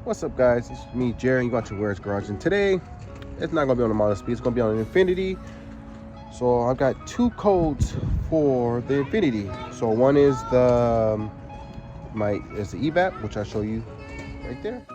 What's up, guys? It's me, Jerry. You got your Ware's Garage, and today it's not gonna be on the Model Speed. It's gonna be on an Infinity. So I've got two codes for the Infinity. So one is the EVAP, which I'll show you right there.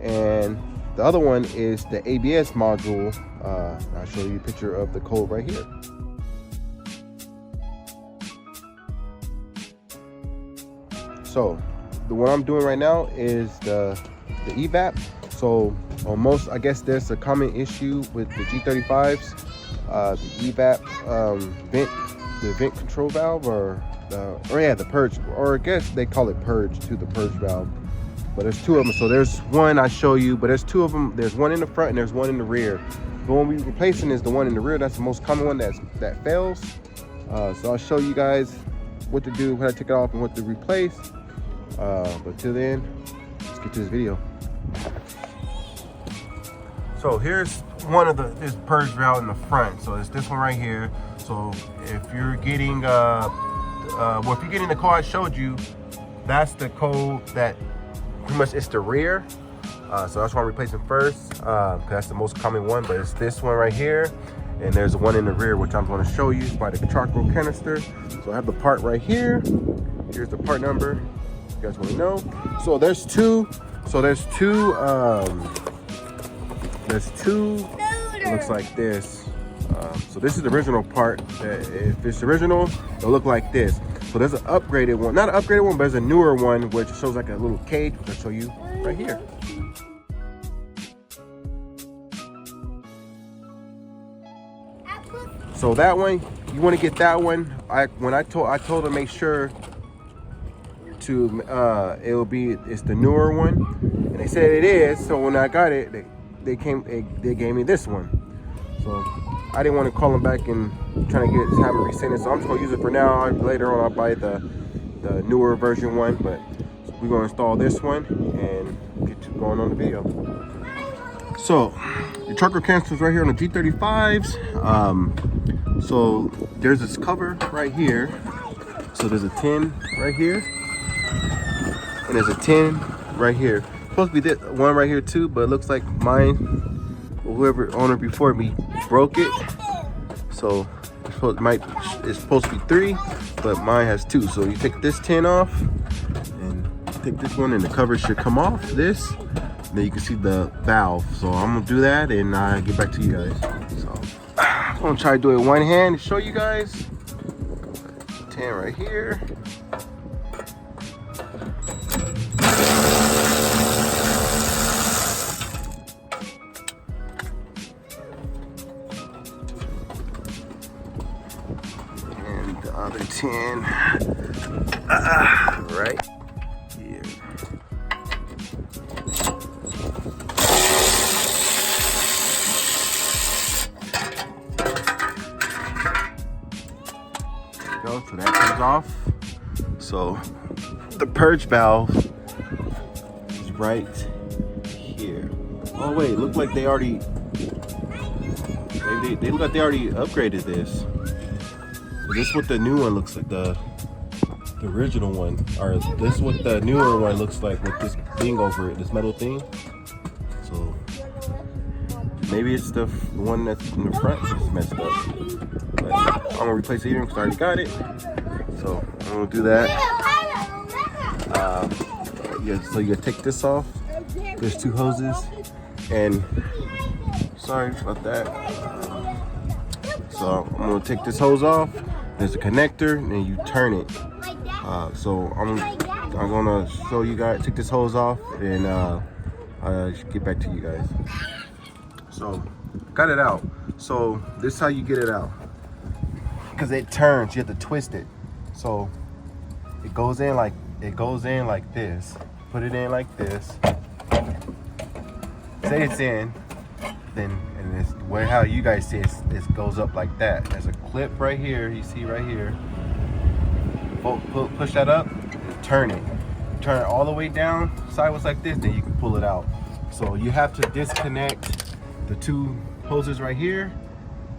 And the other one is the ABS module. I'll show you a picture of the code right here. So the one I'm doing right now is the EVAP. So almost, I guess there's a common issue with the G35s, the EVAP the vent control valve, or the purge, or I guess they call it purge to the purge valve. But there's two of them. So there's one I show you, but there's two of them. There's one in the front and there's one in the rear. The one we're replacing is the one in the rear. That's the most common one that fails. So I'll show you guys what to do, how to take it off, and what to replace. But till then, let's get to this video. So here's one of this purge valve in the front. So it's this one right here. So if you're getting if you're getting the code I showed you, that's the code that pretty much it's the rear. So that's why I'm replacing first, because that's the most common one. But it's this one right here, and there's one in the rear, which I'm going to show you by the charcoal canister. So I have the part right here. Here's the part number. You guys want to know? So there's two. It looks like this. So this is the original part. If it's original, it'll look like this. So there's an upgraded one, not an upgraded one, but there's a newer one which shows like a little cage, which I'll show you right here. So that one, you want to get that one. I told her to make sure to it's the newer one, and they said it is. So when I got it, they gave me this one. So I didn't want to call them back and trying to have it resent. So I'm just gonna use it for now. Later on I'll buy the newer version one, but we're gonna install this one and get going on the video. So the charcoal canisters right here on the G35s. So there's this cover right here. So there's a 10 right here, and there's a 10 right here. Supposed to be this one right here too, but it looks like mine, or whoever owner before me, broke it. So it's supposed to be 3, but mine has 2. So you take this 10 off and take this one, and the cover should come off this. Then you can see the valve. So I'm gonna do that and get back to you guys. So I'm gonna try to do it one hand to show you guys. 10 right here. And the other 10 right here. So that comes off. So the purge valve is right here. Oh wait, look like they already they look like they already upgraded this. So this is what the new one looks like, the original one, or this is what the newer one looks like with this thing over it, this metal thing. So maybe it's the one that's in the front that's messed up. But I'm gonna replace it here because I already got it. So I'm gonna do that. Yeah, so you take this off. There's 2 hoses, and sorry about that. So I'm gonna take this hose off. There's a connector, and then you turn it. So I'm gonna show you guys. Take this hose off, and I'll get back to you guys. So got it out. So this is how you get it out. Because it turns, you have to twist it. So it goes in like this. Put it in like this. Say it's in, then and it's how you guys see it goes up like that. There's a clip right here. You see right here. Push that up, and turn it. Turn it all the way down sideways like this. Then you can pull it out. So you have to disconnect the 2 hoses right here.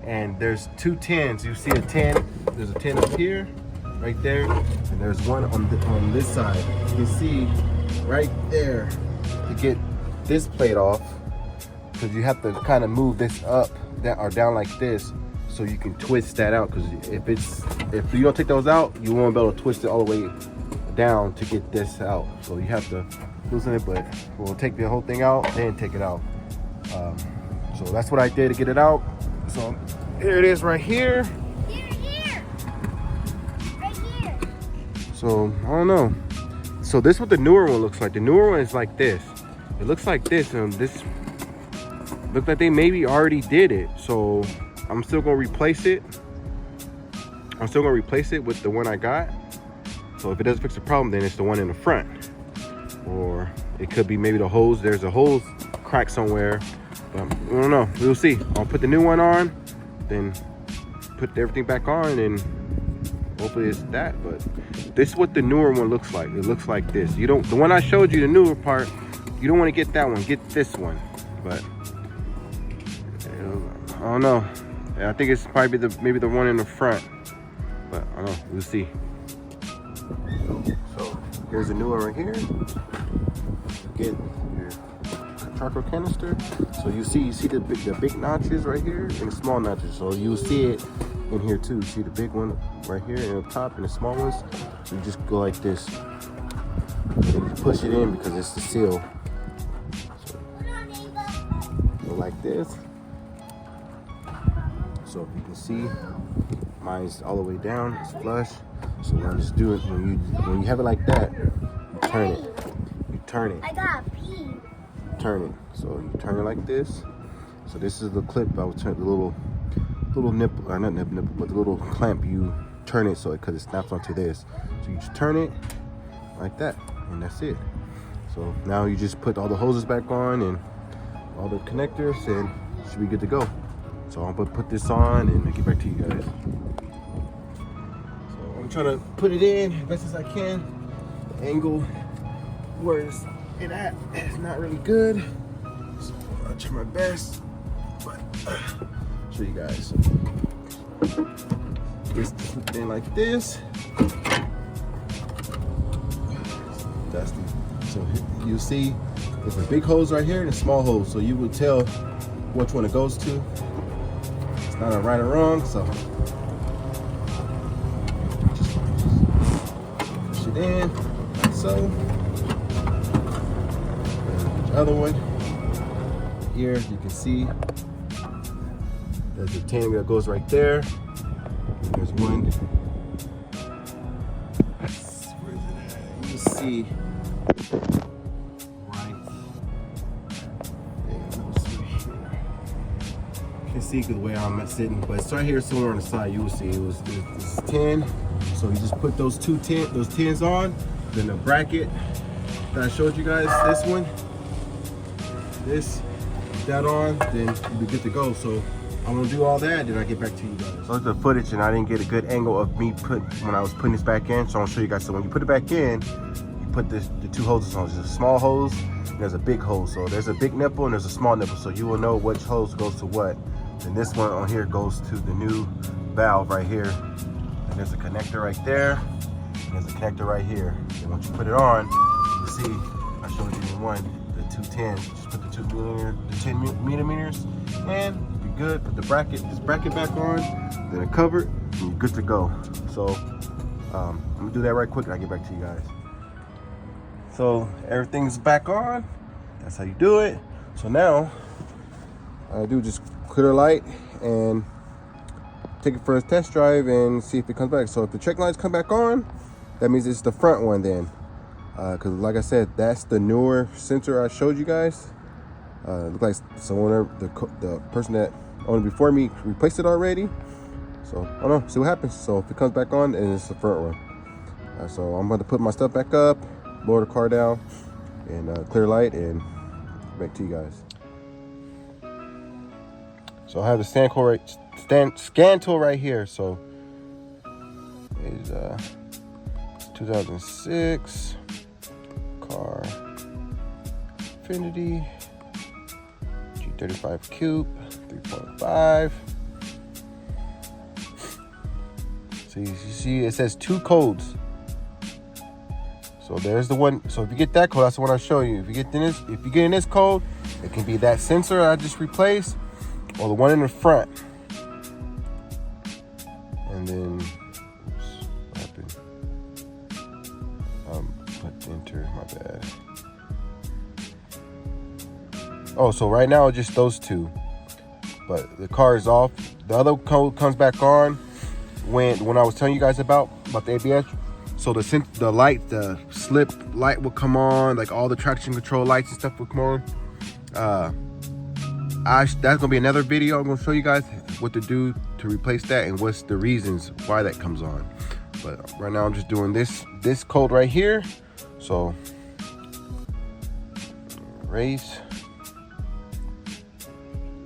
And there's 2 10s. You see a 10, there's a 10 up here, right there. and there's one on this side. You can see right there to get this plate off, because you have to kind of move this up or down like this so you can twist that out, because if you don't take those out, you won't be able to twist it all the way down to get this out. So you have to loosen it, but we'll take the whole thing out, then take it out. So that's what I did to get it out. So here it is right here. Here. Right here. So I don't know. So this is what the newer one looks like. The newer one is like this. It looks like this, and this looks like they maybe already did it. So I'm still gonna replace it. I'm still gonna replace it with the one I got. So if it doesn't fix the problem, then it's the one in the front. Or it could be maybe the hose. There's a hose crack somewhere. But I don't know. We'll see. I'll put the new one on, then put everything back on, and hopefully it's that. But this is what the newer one looks like. It looks like this. You don't. The one I showed you, the newer part, you don't want to get that one. Get this one. But I don't know. I think it's probably maybe the one in the front. But I don't know. We'll see. So here's a new one right here. Get your charcoal canister. So you see the big notches right here and the small notches. So you'll see it in here too. You see the big one right here and the top and the small ones. So you just go like this. And you push it in because it's the seal. So go like this. So if you can see, mine's all the way down. It's flush. So what I just do is when you have it like that, you turn it. You turn it. I got a pee. Turn it. So you turn it like this. So this is the clip. I would turn the little nipple, or not nipple, but the little clamp. You turn it so because it snaps onto this. So you just turn it like that, and that's it. So now you just put all the hoses back on and all the connectors, and it should be good to go. So I'm gonna put this on and I'll get back to you guys. I'm trying to put it in as best as I can. The angle where it's at is not really good, so I'll try my best, but show you guys. It's in like this. Dusty. So you see there's a big hose right here and a small hose, so you would tell which one it goes to. It's not a right or wrong, so in like so. And the other one here, you can see there's a tin that goes right there. And there's one. Where is it at? You see right there. You can see the way I'm sitting, but it's right here somewhere on the side. You will see it's 10. So you just put those tins on, then the bracket that I showed you guys, that on, then you'll be good to go. So I'm gonna do all that, then I get back to you guys. So it's the footage, and I didn't get a good angle of me when I was putting this back in. So I'll show you guys. So when you put it back in, you put the two hoses on. There's a small hose, and there's a big hose. So there's a big nipple and there's a small nipple. So you will know which hose goes to what. And this one on here goes to the new valve right here. And there's a connector right there, and there's a connector right here. And once you put it on, you see, I showed you in one, the 210. Just put the 10 millimeters, and you're good. Put this bracket back on, then a cover, and you're good to go. So I'm gonna do that right quick, and I'll get back to you guys. So everything's back on. That's how you do it. So now, I do just clear light and take it for a test drive and see if it comes back. So if the check lights come back on, that means it's the front one then. Because like I said, that's the newer sensor I showed you guys. Look like someone, the person that owned it before me, replaced it already. So I don't know, see what happens. So if it comes back on, then it's the front one. So I'm going to put my stuff back up, lower the car down, and clear light, and back to you guys. So I have the scan tool right here. So it's 2006 car Infinity G35 Coupe 3.5. So you see it says 2 codes. So there's the one. So if you get that code, that's the one I'll show you. If you get in this code, it can be that sensor I just replaced, or the one in the front. And then, oops, what happened? Put enter, my bad. Oh, so right now just those two, but the car is off. The other code comes back on when I was telling you guys about the ABS. So the light, the slip light will come on, like all the traction control lights and stuff will come on. That's gonna be another video. I'm gonna show you guys what to do to replace that and what's the reasons why that comes on. But right now I'm just doing this code right here. So race,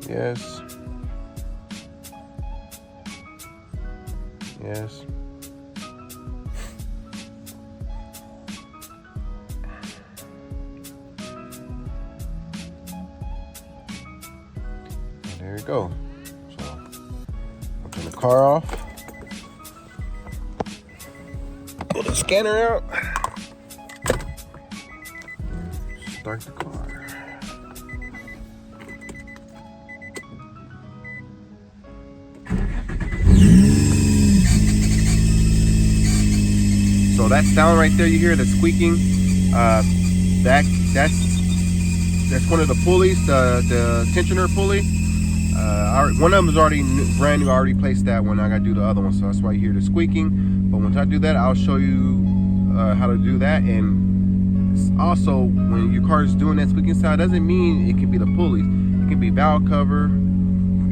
yes, yes. There you go. So I'll turn the car off. Pull the scanner out. Start the car. So that sound right there you hear, the squeaking, that's one of the pulleys, the tensioner pulley. One of them is already brand new. I already placed that one. I gotta do the other one, so that's why you hear the squeaking. But once I do that, I'll show you how to do that. And also, when your car is doing that squeaking sound, doesn't mean it can be the pulleys. It can be valve cover,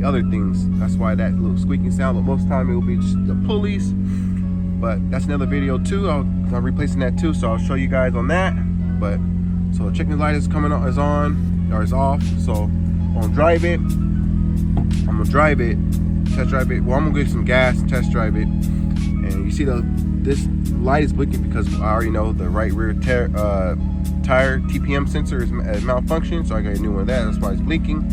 other things. That's why that little squeaking sound. But most of the time, it will be just the pulleys. But that's another video too. I'm replacing that too, so I'll show you guys on that. But so the chicken light is on or is off. So I'm gonna drive it. Test drive it. Well, I'm gonna get some gas, test drive it. And you see this light is blinking because I already know the right rear tire TPM sensor is malfunctioned, so I got a new one of that. That's why it's blinking.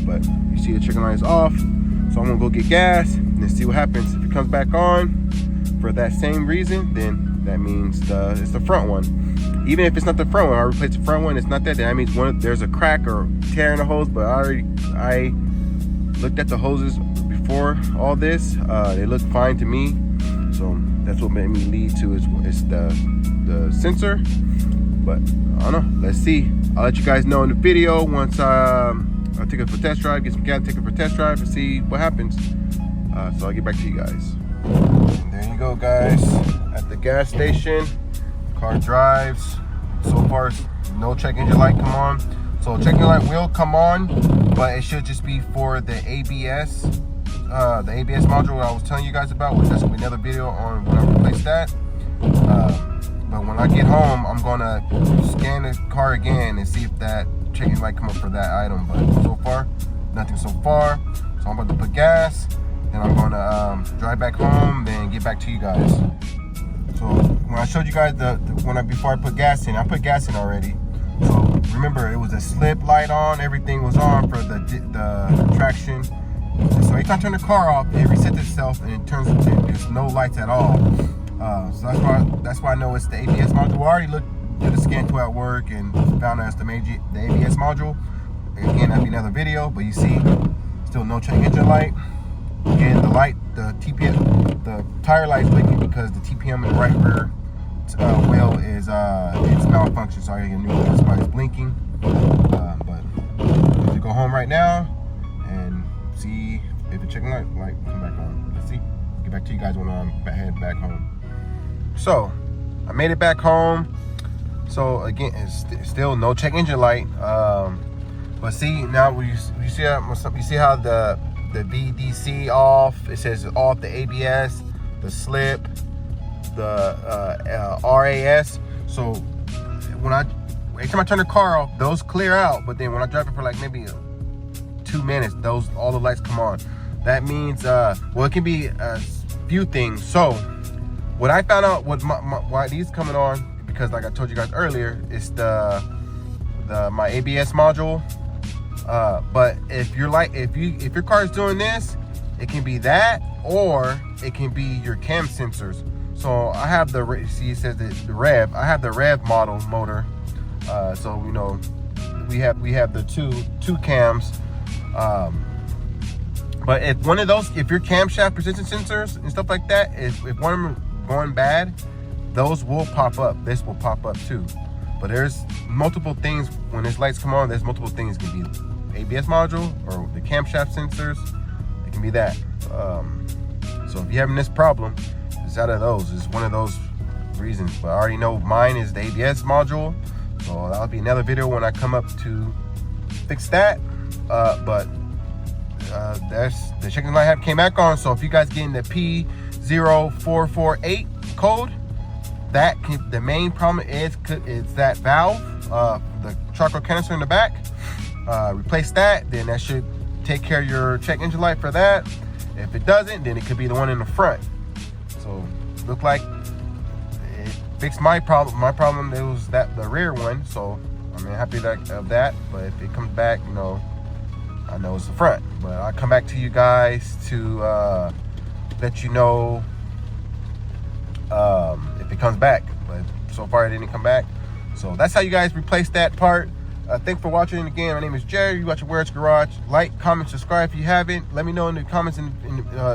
But you see the chicken light is off, so I'm gonna go get gas and see what happens. If it comes back on for that same reason, then that means it's the front one. Even if it's not the front one, I replace the front one, it's not that. Then that means there's a crack or tear in the hose. But I looked at the hoses before all this. They look fine to me, so that's what made me lead to is the sensor. But I don't know, let's see. I'll let you guys know in the video once I'll take it for test drive, get some gas, take it for test drive and see what happens. So I'll get back to you guys. And there you go, guys, at the gas station. Car drives. So far no check engine light come on. So check engine light will come on, but it should just be for the ABS module I was telling you guys about, which that's gonna be another video on when I replace that. But when I get home, I'm gonna scan the car again and see if that check engine light come up for that item. But so far, nothing so far. So I'm about to put gas, then I'm gonna drive back home, then get back to you guys. So when I showed you guys before I put gas in, I put gas in already. So remember, it was a slip light on, everything was on for the traction. So every time I turn the car off, it resets itself and it turns into there's no lights at all. So that's why I know it's the ABS module. I already did a scan tool at work and found out it's the ABS module. Again, that'd be another video, but you see, still no check engine light. Again, the light, the TPM, the tire light is blinking because the TPM in the right rear wheel is it's malfunctioned, so I get a new one. That's why it's blinking. But I'm gonna go home right now and see if the chicken light come back on. Let's see. Get back to you guys when I'm heading back home. So I made it back home. So again, it's still no check engine light. But see now, you see how the VDC off. It says off the ABS, the slip, the RAS. So every time I turn the car off, those clear out. But then when I drive it for like maybe 2 minutes, all the lights come on. That means well, it can be a few things. So what I found out why these coming on, because like I told you guys earlier, it's my ABS module. But if your car is doing this, it can be that, or it can be your cam sensors. So I have the, see it says the Rev. I have the Rev model motor. So you know, we have the two cams. But if one of those, if your camshaft position sensors and stuff like that, if one of them are going bad, those will pop up. This will pop up too. But there's multiple things when these lights come on. There's multiple things. It can be ABS module or the camshaft sensors. It can be that. So if you're having this problem, it's out of those. It's one of those reasons. But I already know mine is the ABS module. So that'll be another video when I come up to fix that. That's the chicken light have came back on. So if you guys getting the P0448 code, the main problem is that valve, the charcoal canister in the back. Replace that, then that should take care of your check engine light for that. If it doesn't, then it could be the one in the front. So look like it fixed my problem. My problem, it was the rear one. So I'm happy of that. But if it comes back, you know, I know it's the front. But I'll come back to you guys to let you know if it comes back. But so far it didn't come back. So that's how you guys replace that part. Thanks for watching. Again, my name is Jerry. You watching Where's Garage. Like, comment, subscribe if you haven't. Let me know in the comments.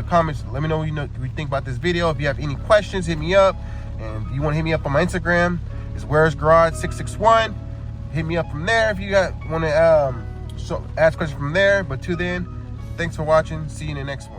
Comments. Let me know what you think about this video. If you have any questions, hit me up. And if you want to hit me up on my Instagram, it's Where's Garage 661. Hit me up from there if you want to ask questions from there. But till then, thanks for watching. See you in the next one.